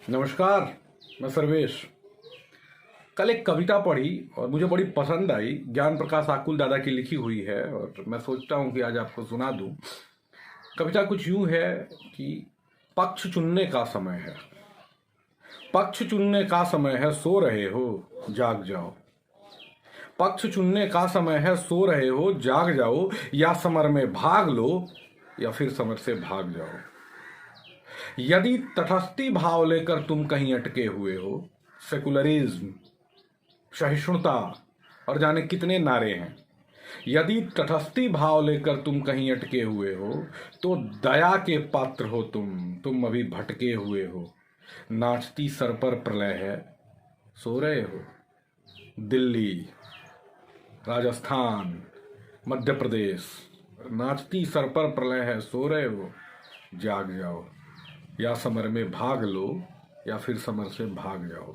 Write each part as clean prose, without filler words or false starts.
नमस्कार। मैं सर्वेश। कल एक कविता पढ़ी और मुझे बड़ी पसंद आई। ज्ञान प्रकाश आकुल दादा की लिखी हुई है और मैं सोचता हूँ कि आज आपको सुना दूँ। कविता कुछ यूँ है कि पक्ष चुनने का समय है, पक्ष चुनने का समय है, सो रहे हो जाग जाओ। पक्ष चुनने का समय है, सो रहे हो जाग जाओ। या समर में भाग लो या फिर समर से भाग जाओ। यदि तटस्थी भाव लेकर तुम कहीं अटके हुए हो, सेकुलरिज्म, सहिष्णुता और जाने कितने नारे हैं, यदि तटस्थी भाव लेकर तुम कहीं अटके हुए हो तो दया के पात्र हो तुम अभी भटके हुए हो। नाचती सर पर प्रलय है, सो रहे हो। दिल्ली, राजस्थान, मध्य प्रदेश, नाचती सर पर प्रलय है, सो रहे हो जाग जाओ। या समर में भाग लो या फिर समर से भाग जाओ।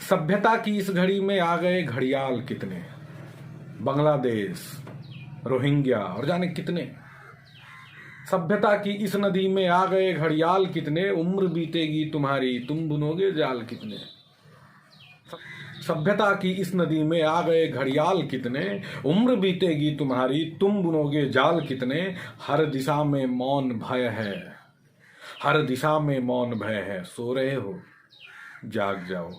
सभ्यता की इस घड़ी में आ गए घड़ियाल कितने, बांग्लादेश, रोहिंग्या और जाने कितने। सभ्यता की इस नदी में आ गए घड़ियाल कितने, उम्र बीतेगी तुम्हारी तुम बुनोगे जाल कितने। सभ्यता की इस नदी में आ गए घड़ियाल कितने, उम्र बीतेगी तुम्हारी तुम बुनोगे जाल कितने। हर दिशा में मौन भय है, हर दिशा में मौन भय है, सो रहे हो जाग जाओ।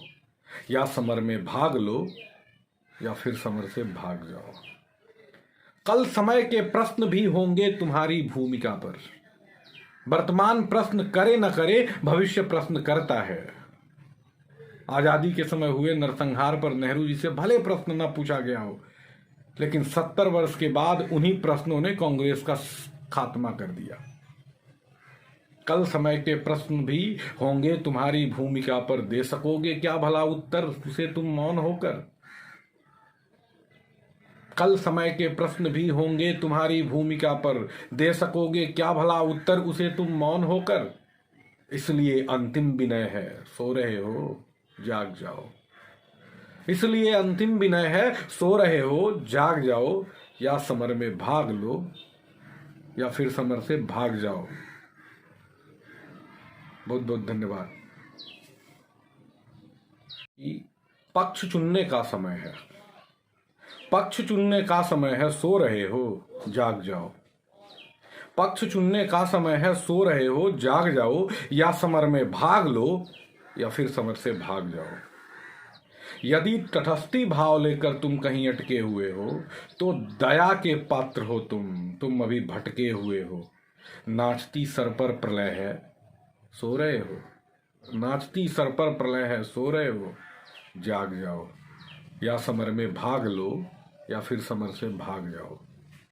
या समर में भाग लो या फिर समर से भाग जाओ। कल समय के प्रश्न भी होंगे तुम्हारी भूमिका पर। वर्तमान प्रश्न करे न करे, भविष्य प्रश्न करता है। आजादी के समय हुए नरसंहार पर नेहरू जी से भले प्रश्न न पूछा गया हो, लेकिन 70 वर्ष के बाद उन्हीं प्रश्नों ने कांग्रेस का खात्मा कर दिया। कल समय के प्रश्न भी होंगे तुम्हारी भूमिका पर, दे सकोगे क्या भला उत्तर उसे तुम मौन होकर। कल समय के प्रश्न भी होंगे तुम्हारी भूमिका पर, दे सकोगे क्या भला उत्तर उसे तुम मौन होकर। इसलिए अंतिम विनय है, सो रहे हो जाग जाओ। इसलिए अंतिम विनय है, सो रहे हो जाग जाओ। या समर में भाग लो या फिर समर से भाग जाओ। बहुत बहुत धन्यवाद। पक्ष चुनने का समय है, पक्ष चुनने का समय है, सो रहे हो जाग जाओ। पक्ष चुनने का समय है, सो रहे हो जाग जाओ। या समर में भाग लो या फिर समर से भाग जाओ। यदि तटस्थी भाव लेकर तुम कहीं अटके हुए हो तो दया के पात्र हो तुम अभी भटके हुए हो। नाचती सर पर प्रलय है, सो रहे हो। नाचती सर पर प्रलय है, सो रहे हो जाग जाओ। या समर में भाग लो या फिर समर से भाग जाओ।